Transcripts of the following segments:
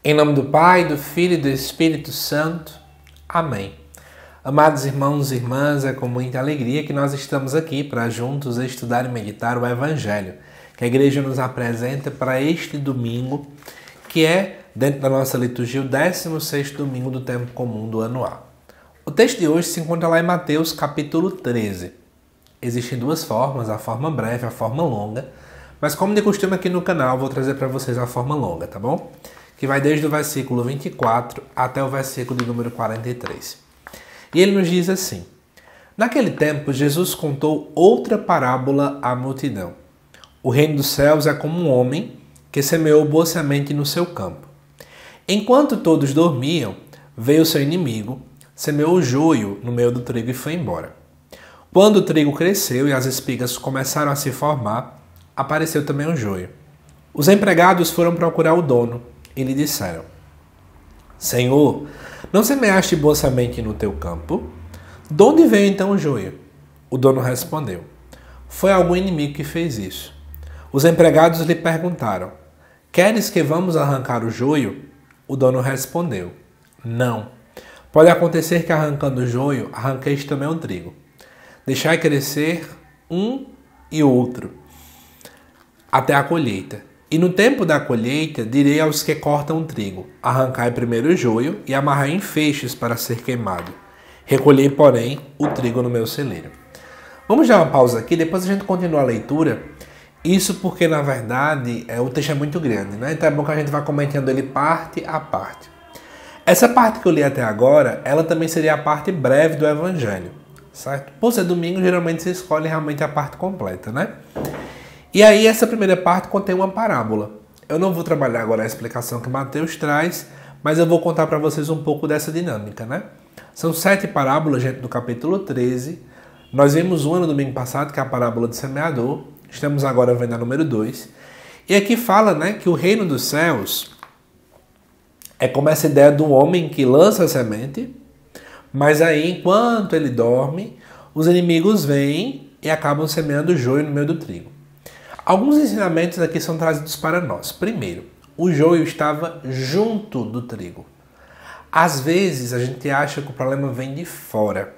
Em nome do Pai, do Filho e do Espírito Santo. Amém. Amados irmãos e irmãs, é com muita alegria que nós estamos aqui para juntos estudar e meditar o Evangelho que a Igreja nos apresenta para este domingo, que é, dentro da nossa liturgia, o 16º domingo do tempo comum do ano A. O texto de hoje se encontra lá em Mateus capítulo 13. Existem duas formas, a forma breve e a forma longa, mas como de costume aqui no canal, vou trazer para vocês a forma longa, tá bom? Que vai desde o versículo 24 até o versículo de número 43. E ele nos diz assim: Naquele tempo, Jesus contou outra parábola à multidão. O reino dos céus é como um homem que semeou boa semente no seu campo. Enquanto todos dormiam, veio seu inimigo, semeou o joio no meio do trigo e foi embora. Quando o trigo cresceu e as espigas começaram a se formar, apareceu também o joio. Os empregados foram procurar o dono e lhe disseram: Senhor, não semeaste boa semente no teu campo? De onde veio então o joio? O dono respondeu: Foi algum inimigo que fez isso. Os empregados lhe perguntaram: Queres que vamos arrancar o joio? O dono respondeu: Não. Pode acontecer que arrancando o joio, arranqueis também o trigo. Deixai crescer um e outro até a colheita. E no tempo da colheita, direi aos que cortam o trigo: arrancai primeiro o joio e amarrai em feixes para ser queimado. Recolhei, porém, o trigo no meu celeiro. Vamos dar uma pausa aqui, depois a gente continua a leitura. Isso porque, na verdade, o texto é muito grande, né? Então é bom que a gente vá comentando ele parte a parte. Essa parte que eu li até agora, ela também seria a parte breve do Evangelho, certo? Por ser domingo, geralmente se escolhe realmente a parte completa, né? E aí essa primeira parte contém uma parábola. Eu não vou trabalhar agora a explicação que Mateus traz, mas eu vou contar para vocês um pouco dessa dinâmica, né? São 7 parábolas dentro do capítulo 13. Nós vimos uma no domingo passado, que é a parábola do semeador. Estamos agora vendo a número 2. E aqui fala, né, que o reino dos céus é como essa ideia do homem que lança a semente, mas aí, enquanto ele dorme, os inimigos vêm e acabam semeando o joio no meio do trigo. Alguns ensinamentos aqui são trazidos para nós. Primeiro, o joio estava junto do trigo. Às vezes a gente acha que o problema vem de fora.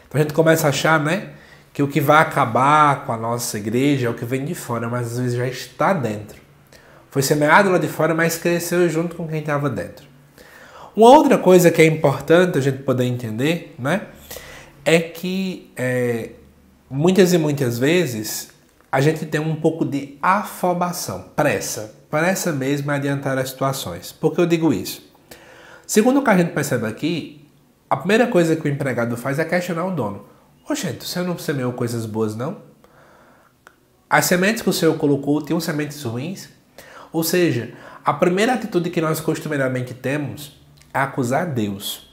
Então a gente começa a achar, né, que o que vai acabar com a nossa igreja é o que vem de fora, mas às vezes já está dentro. Foi semeado lá de fora, mas cresceu junto com quem estava dentro. Uma outra coisa que é importante a gente poder entender, né, é que muitas e muitas vezes a gente tem um pouco de afobação, pressa mesmo em adiantar as situações. Por que eu digo isso? Segundo o que a gente percebe aqui, a primeira coisa que o empregado faz é questionar o dono. Oxente, o senhor não semeou coisas boas, não? As sementes que o senhor colocou tinham sementes ruins? Ou seja, a primeira atitude que nós costumeiramente temos é acusar Deus.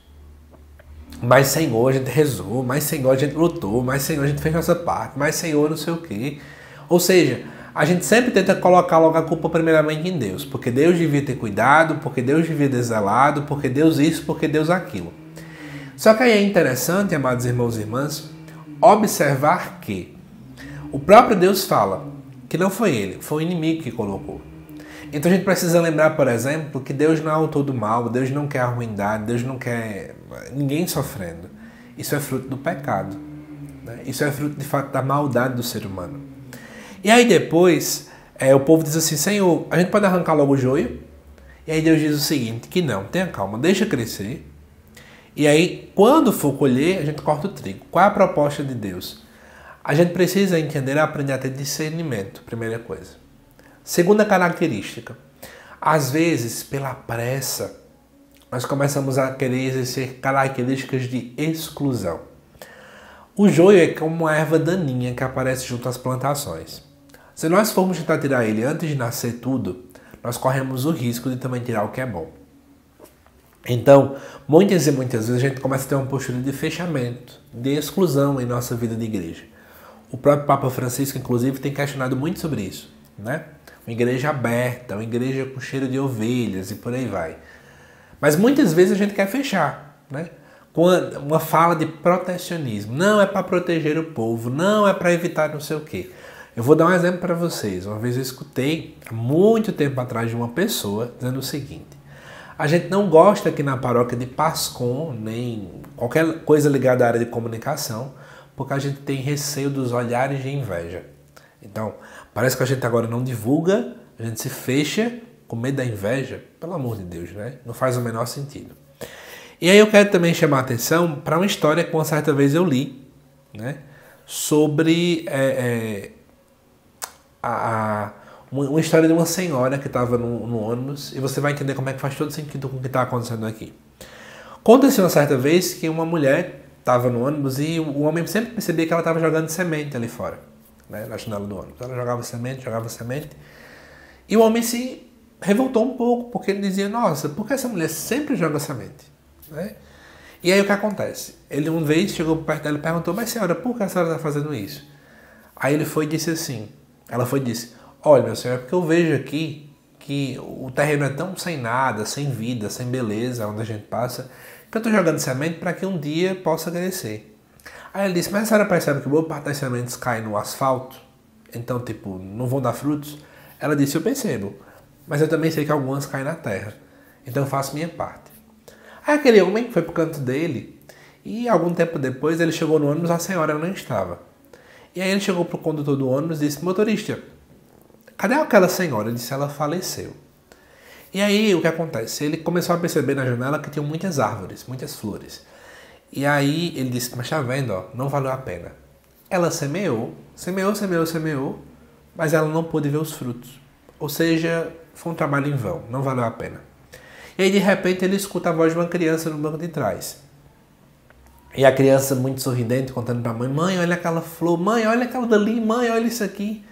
Mas Senhor, a gente rezou, mas Senhor, a gente lutou, mas Senhor, a gente fez nossa parte, mas Senhor, não sei o quê. Ou seja, a gente sempre tenta colocar logo a culpa primeiramente em Deus, porque Deus devia ter cuidado, porque Deus devia ter zelado, porque Deus isso, porque Deus aquilo. Só que aí é interessante, amados irmãos e irmãs, observar que o próprio Deus fala que não foi ele, foi o inimigo que colocou. Então a gente precisa lembrar, por exemplo, que Deus não é autor do mal, Deus não quer a ruindade, Deus não quer ninguém sofrendo. Isso é fruto do pecado, né? Isso é fruto, de fato, da maldade do ser humano. E aí depois, o povo diz assim: Senhor, a gente pode arrancar logo o joio? E aí Deus diz o seguinte, que não, tenha calma, deixa crescer. E aí, quando for colher, a gente corta o trigo. Qual é a proposta de Deus? A gente precisa entender e aprender a ter discernimento, primeira coisa. Segunda característica, às vezes, pela pressa, nós começamos a querer exercer características de exclusão. O joio é como uma erva daninha que aparece junto às plantações. Se nós formos tentar tirar ele antes de nascer tudo, nós corremos o risco de também tirar o que é bom. Então, muitas e muitas vezes a gente começa a ter uma postura de fechamento, de exclusão em nossa vida de igreja. O próprio Papa Francisco, inclusive, tem questionado muito sobre isso, né? Uma igreja aberta, uma igreja com cheiro de ovelhas e por aí vai. Mas muitas vezes a gente quer fechar, né? Com uma fala de protecionismo. Não é para proteger o povo, não é para evitar não sei o quê. Eu vou dar um exemplo para vocês. Uma vez eu escutei, há muito tempo atrás, de uma pessoa dizendo o seguinte: A gente não gosta aqui na paróquia de PASCOM, nem qualquer coisa ligada à área de comunicação, porque a gente tem receio dos olhares de inveja. Então, parece que a gente agora não divulga, a gente se fecha com medo da inveja. Pelo amor de Deus, né? Não faz o menor sentido. E aí eu quero também chamar a atenção para uma história que uma certa vez eu li, né? Sobre uma história de uma senhora que estava no ônibus, e você vai entender como é que faz todo sentido com o que está acontecendo aqui. Conta-se uma certa vez que uma mulher estava no ônibus e o homem sempre percebia que ela estava jogando semente ali fora, né, na janela do ônibus. Ela jogava semente, e o homem se revoltou um pouco, porque ele dizia, nossa, por que essa mulher sempre joga semente? Né? E aí o que acontece? Ele uma vez chegou perto dela e perguntou, mas senhora, por que a senhora está fazendo isso? Aí ele foi e disse assim, ela foi e disse, olha meu senhor, é porque eu vejo aqui que o terreno é tão sem nada, sem vida, sem beleza, onde a gente passa, que eu estou jogando semente para que um dia possa crescer. Aí ele disse, mas a senhora percebe que boa parte das sementes cai no asfalto? Então, tipo, não vão dar frutos? Ela disse, eu percebo, mas eu também sei que algumas caem na terra, então eu faço minha parte. Aí aquele homem foi pro canto dele, e algum tempo depois ele chegou no ônibus, a senhora não estava. E aí ele chegou pro condutor do ônibus e disse, motorista, cadê aquela senhora? Ele disse, ela faleceu. E aí o que acontece? Ele começou a perceber na janela que tinham muitas árvores, muitas flores. E aí ele disse, mas tá vendo, ó, não valeu a pena. Ela semeou, mas ela não pôde ver os frutos. Ou seja, foi um trabalho em vão, não valeu a pena. E aí de repente ele escuta a voz de uma criança no banco de trás. E a criança muito sorridente contando para a mãe, mãe, olha aquela flor, mãe, olha aquela dali, mãe, olha isso aqui.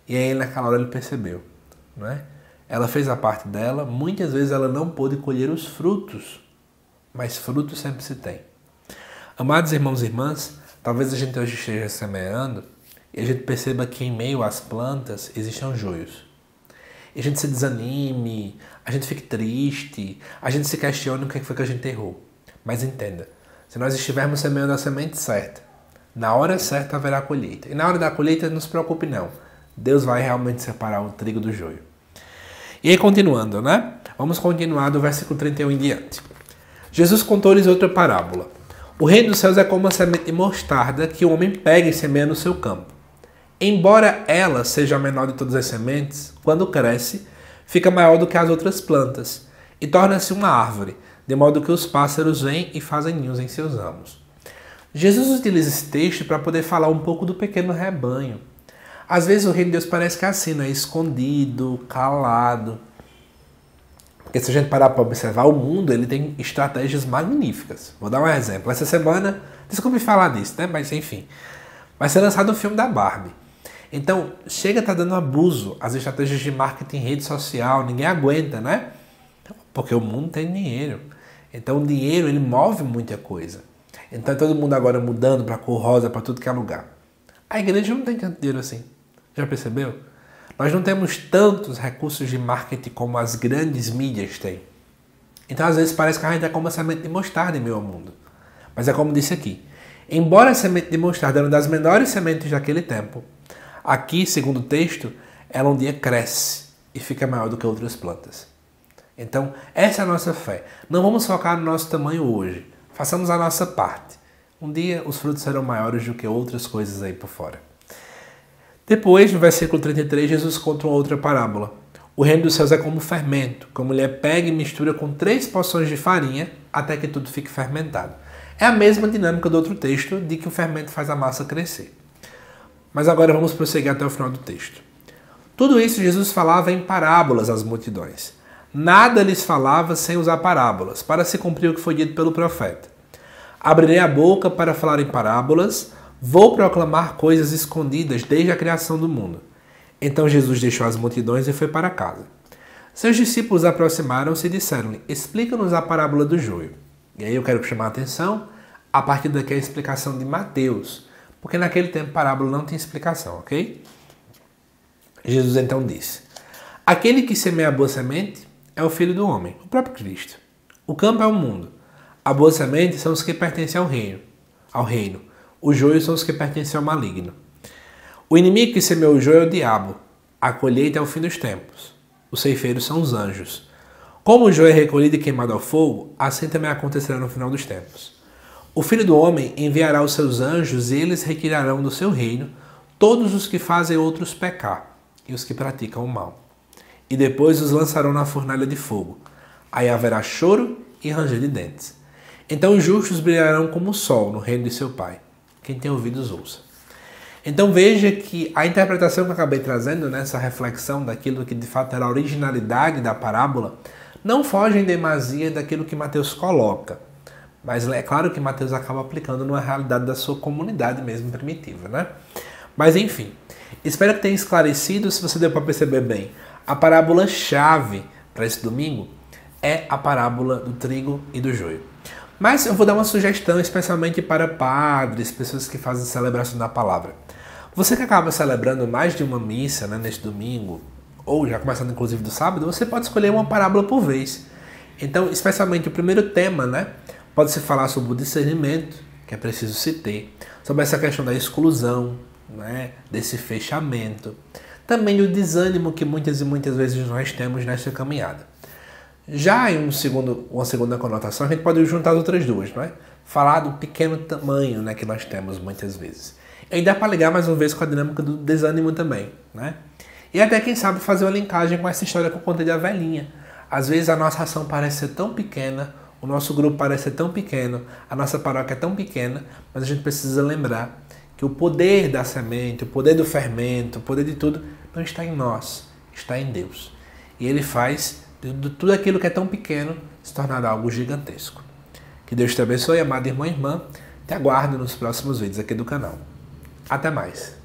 E aí naquela hora ele percebeu, não é? Ela fez a parte dela, muitas vezes ela não pôde colher os frutos, mas frutos sempre se tem. Amados irmãos e irmãs, talvez a gente hoje esteja semeando e a gente perceba que em meio às plantas existem joios. E a gente se desanime, a gente fique triste, a gente se questione o que foi que a gente errou. Mas entenda, se nós estivermos semeando a semente certa, na hora certa haverá a colheita. E na hora da colheita não se preocupe não, Deus vai realmente separar o trigo do joio. E aí continuando, né? Vamos continuar do versículo 31 em diante. Jesus contou-lhes outra parábola. O reino dos céus é como uma semente de mostarda que o homem pega e semeia no seu campo. Embora ela seja a menor de todas as sementes, quando cresce, fica maior do que as outras plantas e torna-se uma árvore, de modo que os pássaros vêm e fazem ninhos em seus ramos. Jesus utiliza esse texto para poder falar um pouco do pequeno rebanho. Às vezes o reino de Deus parece que é assim, né? Escondido, calado. Porque se a gente parar para observar, o mundo ele tem estratégias magníficas. Vou dar um exemplo. Essa semana, desculpe falar disso, né? Mas enfim, vai ser lançado o filme da Barbie. Então, chega a estar dando abuso às estratégias de marketing em rede social, ninguém aguenta, né? Porque o mundo tem dinheiro. Então o dinheiro ele move muita coisa. Então todo mundo agora mudando para cor rosa, para tudo que é lugar. A igreja não tem tanto dinheiro assim. Já percebeu? Nós não temos tantos recursos de marketing como as grandes mídias têm. Então às vezes parece que a gente é como a semente de mostarda em meio ao mundo. Mas é como disse aqui. Embora a semente de mostarda era uma das menores sementes daquele tempo, aqui, segundo o texto, ela um dia cresce e fica maior do que outras plantas. Então, essa é a nossa fé. Não vamos focar no nosso tamanho hoje. Façamos a nossa parte. Um dia os frutos serão maiores do que outras coisas aí por fora. Depois, no versículo 33, Jesus conta uma outra parábola. O reino dos céus é como fermento, que a mulher pega e mistura com 3 porções de farinha até que tudo fique fermentado. É a mesma dinâmica do outro texto, de que o fermento faz a massa crescer. Mas agora vamos prosseguir até o final do texto. Tudo isso Jesus falava em parábolas às multidões. Nada lhes falava sem usar parábolas, para se cumprir o que foi dito pelo profeta. Abrirei a boca para falar em parábolas, vou proclamar coisas escondidas desde a criação do mundo. Então Jesus deixou as multidões e foi para casa. Seus discípulos aproximaram-se e disseram-lhe, explica-nos a parábola do joio. E aí eu quero chamar a atenção, a partir daqui a explicação de Mateus, porque naquele tempo parábola não tem explicação, ok? Jesus então disse, aquele que semeia a boa semente é o Filho do Homem, o próprio Cristo. O campo é o mundo. A boa semente são os que pertencem ao reino. Os joios são os que pertencem ao maligno. O inimigo que semeou o joio é o diabo. A colheita é o fim dos tempos. Os ceifeiros são os anjos. Como o joio é recolhido e queimado ao fogo, assim também acontecerá no final dos tempos. O Filho do Homem enviará os seus anjos e eles retirarão do seu reino todos os que fazem outros pecar e os que praticam o mal. E depois os lançarão na fornalha de fogo. Aí haverá choro e ranger de dentes. Então os justos brilharão como o sol no reino de seu Pai. Quem tem ouvidos, ouça. Então veja que a interpretação que eu acabei trazendo nessa reflexão daquilo que de fato era a originalidade da parábola não foge em demasia daquilo que Mateus coloca. Mas é claro que Mateus acaba aplicando numa realidade da sua comunidade mesmo primitiva, né? Mas enfim, espero que tenha esclarecido. Se você deu para perceber bem, a parábola-chave para esse domingo é a parábola do trigo e do joio. Mas eu vou dar uma sugestão especialmente para padres, pessoas que fazem celebração da palavra. Você que acaba celebrando mais de uma missa, né, neste domingo, ou já começando inclusive do sábado, você pode escolher uma parábola por vez. Então, especialmente o primeiro tema, né, pode-se falar sobre o discernimento, que é preciso se ter, sobre essa questão da exclusão, né, desse fechamento, também do desânimo que muitas e muitas vezes nós temos nesta caminhada. Já em uma segunda conotação, a gente pode juntar as outras duas, não é? Falar do pequeno tamanho, né, que nós temos muitas vezes. E aí dá para ligar mais uma vez com a dinâmica do desânimo também, né? E até, quem sabe, fazer uma linkagem com essa história que eu contei da velhinha. Às vezes a nossa ação parece ser tão pequena, o nosso grupo parece ser tão pequeno, a nossa paróquia é tão pequena, mas a gente precisa lembrar que o poder da semente, o poder do fermento, o poder de tudo, não está em nós, está em Deus. E Ele faz de tudo aquilo que é tão pequeno se tornar algo gigantesco. Que Deus te abençoe, amado irmão e irmã. Te aguardo nos próximos vídeos aqui do canal. Até mais!